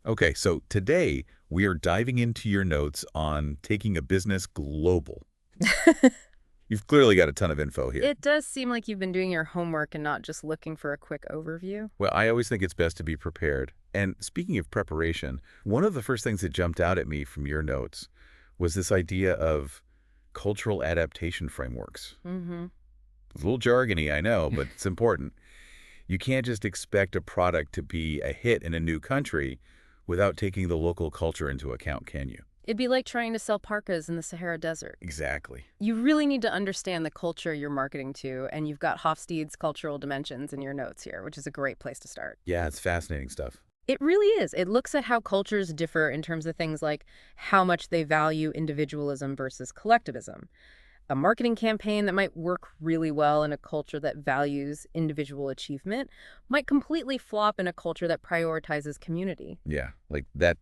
Okay, so today we are diving into your notes on taking a business global. You've clearly got a ton of info here. It does seem like you've been doing your homework and not just looking for a quick overview. Well, I always think it's best to be prepared. And speaking of preparation, one of the first things that jumped out at me from your notes was this idea of cultural adaptation frameworks. Mm-hmm. It's a little jargony, I know, but it's important. You can't just expect a product to be a hit in a new country without taking the local culture into account, can you? It'd be like trying to sell parkas in the Sahara Desert. Exactly. You really need to understand the culture you're marketing to, and you've got Hofstede's cultural dimensions in your notes here, which is a great place to start. Yeah, it's fascinating stuff. It really is. It looks at how cultures differ in terms of things like how much they value individualism versus collectivism. A marketing campaign that might work really well in a culture that values individual achievement might completely flop in a culture that prioritizes community. Yeah, like that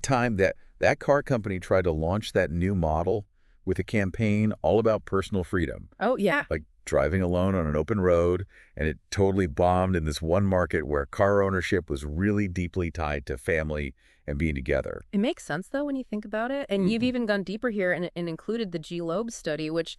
time that car company tried to launch that new model with a campaign all about personal freedom, Oh, yeah. like driving alone on an open road, and it totally bombed in this one market where car ownership was really deeply tied to family and being together. It makes sense, though, when you think about it. And you've Mhm. even gone deeper here and included the G-Loeb study, which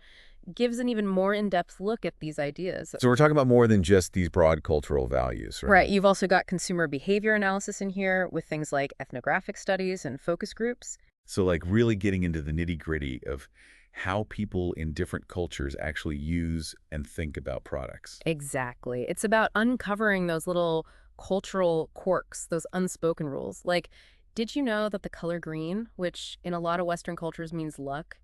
gives an even more in-depth look at these ideas. So we're talking about more than just these broad cultural values, right? Right. You've also got consumer behavior analysis in here with things like ethnographic studies and focus groups. So like really getting into the nitty-gritty of how people in different cultures actually use and think about products. Exactly. It's about uncovering those little cultural quirks, those unspoken rules. Like, did you know that the color green, which in a lot of Western cultures means luck,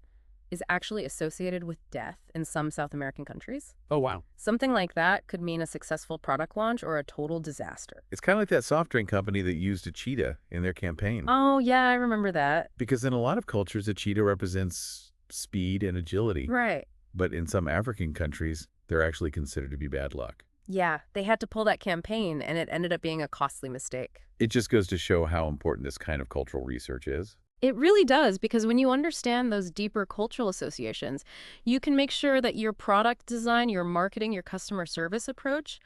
is actually associated with death in some South American countries? Oh, wow. Something like that could mean a successful product launch or a total disaster. It's kind of like that soft drink company that used a cheetah in their campaign. Oh, yeah, I remember that. Because in a lot of cultures, a cheetah represents speed and agility. Right. But in some African countries, they're actually considered to be bad luck. Yeah, they had to pull that campaign, and it ended up being a costly mistake. It just goes to show how important this kind of cultural research is. It really does, because when you understand those deeper cultural associations, you can make sure that your product design, your marketing, your customer service approach,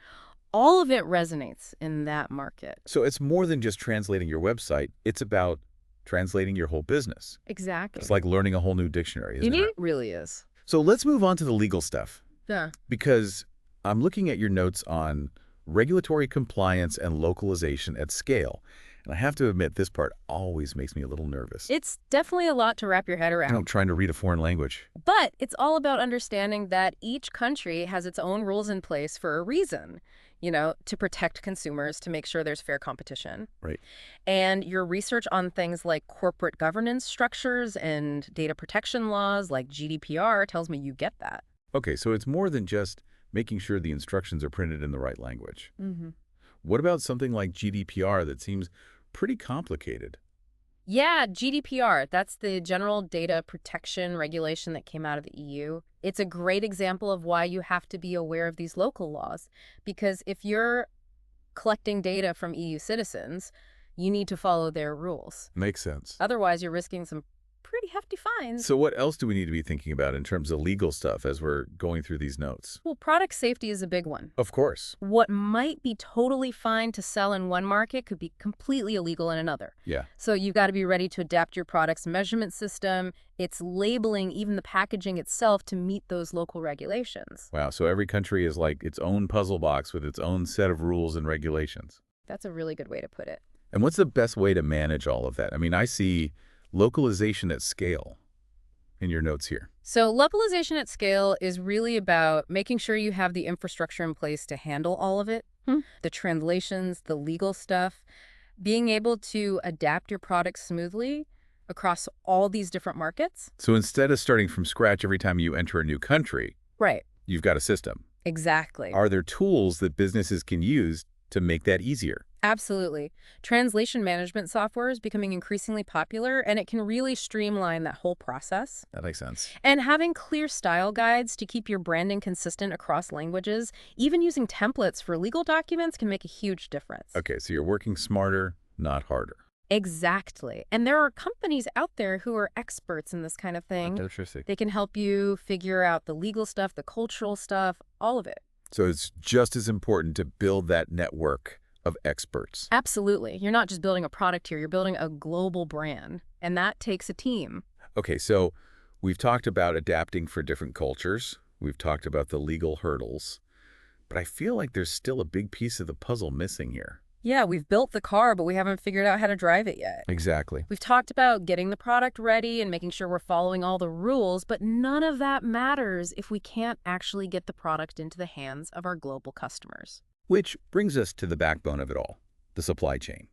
all of it resonates in that market. So it's more than just translating your website. It's about translating your whole business. Exactly. It's like learning a whole new dictionary, isn't it? It really is. So let's move on to the legal stuff. Yeah. Because I'm looking at your notes on regulatory compliance and localization at scale. And I have to admit, this part always makes me a little nervous. It's definitely a lot to wrap your head around. I'm trying to read a foreign language. But it's all about understanding that each country has its own rules in place for a reason, to protect consumers, to make sure there's fair competition. Right. And your research on things like corporate governance structures and data protection laws like GDPR tells me you get that. Okay, so it's more than just making sure the instructions are printed in the right language. Mm-hmm. What about something like GDPR that seems pretty complicated? Yeah, GDPR, that's the General Data Protection Regulation that came out of the EU. It's a great example of why you have to be aware of these local laws, because if you're collecting data from EU citizens, you need to follow their rules. Makes sense. Otherwise, you're risking some pretty hefty fines. So what else do we need to be thinking about in terms of legal stuff as we're going through these notes? Well, product safety is a big one. Of course. What might be totally fine to sell in one market could be completely illegal in another. Yeah. So you've got to be ready to adapt your product's measurement system, its labeling, even the packaging itself to meet those local regulations. Wow, so every country is like its own puzzle box with its own set of rules and regulations. That's a really good way to put it. And what's the best way to manage all of that? I mean, I see localization at scale in your notes here. So localization at scale is really about making sure you have the infrastructure in place to handle all of it. The translations, the legal stuff, being able to adapt your product smoothly across all these different markets. So instead of starting from scratch every time you enter a new country, Right. you've got a system. Exactly. Are there tools that businesses can use to make that easier? Absolutely. Translation management software is becoming increasingly popular, and it can really streamline that whole process. That makes sense. And having clear style guides to keep your branding consistent across languages, even using templates for legal documents, can make a huge difference. Okay, so you're working smarter, not harder. Exactly. And there are companies out there who are experts in this kind of thing. Interesting. They can help you figure out the legal stuff, the cultural stuff, all of it. So it's just as important to build that network of experts. Absolutely. You're not just building a product here, you're building a global brand, and that takes a team. Okay, so we've talked about adapting for different cultures. We've talked about the legal hurdles. But I feel like there's still a big piece of the puzzle missing here. Yeah, we've built the car, but we haven't figured out how to drive it yet. Exactly. We've talked about getting the product ready and making sure we're following all the rules, but none of that matters if we can't actually get the product into the hands of our global customers. Which brings us to the backbone of it all, the supply chain.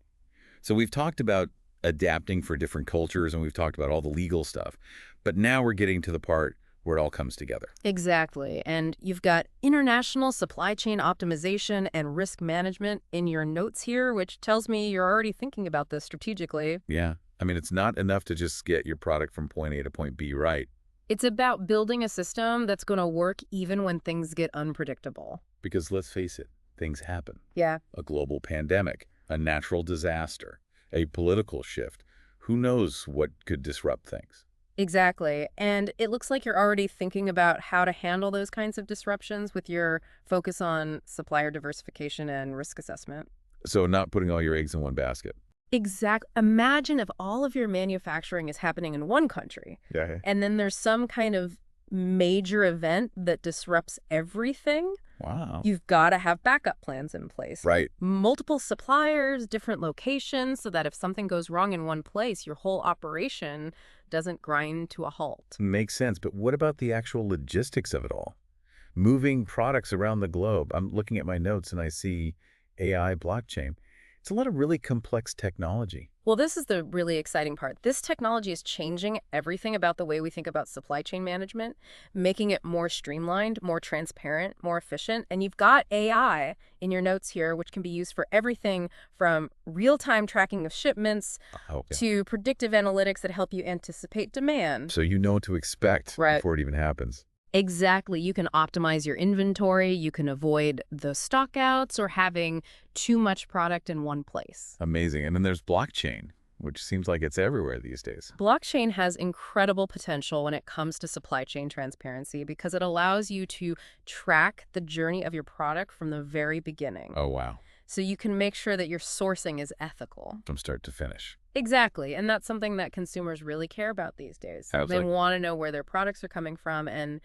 So we've talked about adapting for different cultures, and we've talked about all the legal stuff. But now we're getting to the part where it all comes together. Exactly. And you've got international supply chain optimization and risk management in your notes here, which tells me you're already thinking about this strategically. Yeah. I mean, it's not enough to just get your product from point A to point B right. It's about building a system that's going to work even when things get unpredictable. Because let's face it, things happen. Yeah. A global pandemic, a natural disaster, a political shift. Who knows what could disrupt things? Exactly. And it looks like you're already thinking about how to handle those kinds of disruptions with your focus on supplier diversification and risk assessment. So not putting all your eggs in one basket. Imagine if all of your manufacturing is happening in one country, Yeah. and then there's some kind of major event that disrupts everything. Wow. You've got to have backup plans in place. Right. Multiple suppliers, different locations, so that if something goes wrong in one place, your whole operation doesn't grind to a halt. Makes sense. But what about the actual logistics of it all? Moving products around the globe. I'm looking at my notes and I see AI blockchain. It's a lot of really complex technology. Well, this is the really exciting part. This technology is changing everything about the way we think about supply chain management, making it more streamlined, more transparent, more efficient. And you've got AI in your notes here, which can be used for everything from real-time tracking of shipments Okay. to predictive analytics that help you anticipate demand. So you know what to expect Right. before it even happens. Exactly. You can optimize your inventory. You can avoid the stockouts or having too much product in one place. Amazing. And then there's blockchain, which seems like it's everywhere these days. Blockchain has incredible potential when it comes to supply chain transparency because it allows you to track the journey of your product from the very beginning. Oh, wow. So you can make sure that your sourcing is ethical. From start to finish. Exactly. And that's something that consumers really care about these days. Absolutely. They want to know where their products are coming from, and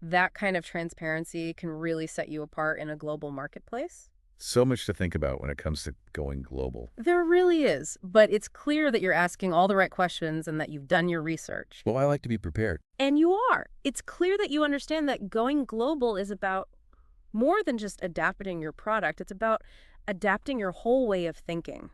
that kind of transparency can really set you apart in a global marketplace. So much to think about when it comes to going global. There really is, but it's clear that you're asking all the right questions and that you've done your research. Well, I like to be prepared. And you are. It's clear that you understand that going global is about more than just adapting your product. It's about adapting your whole way of thinking.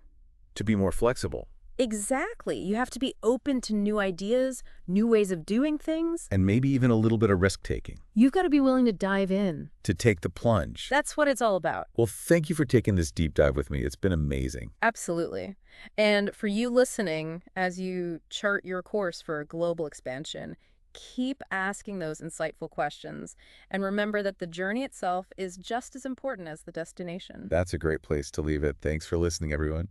To be more flexible. Exactly. You have to be open to new ideas, new ways of doing things. And maybe even a little bit of risk-taking. You've got to be willing to dive in. To take the plunge. That's what it's all about. Well, thank you for taking this deep dive with me. It's been amazing. Absolutely. And for you listening, as you chart your course for global expansion, keep asking those insightful questions. And remember that the journey itself is just as important as the destination. That's a great place to leave it. Thanks for listening, everyone.